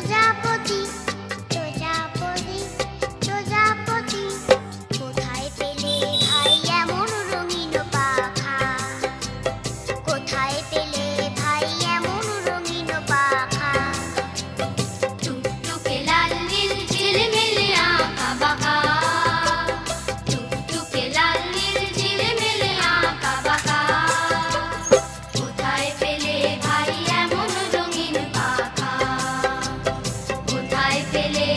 প্রজাপতি প্রজাপতি প্রজাপতি কোথায় পেলে ভাই এমন রঙিন পাখা কোথায় পেলে ভাই এমন রঙিন পাখা টুকটুকে লাল নীল ঝিলমিলে আঁকা বাঁকা টুকটুকে লাল নীল ঝিলমিলে আঁকা বাঁকা কোথায় পেলে ভাই এমন রঙিন পাখা কোথায় পেলে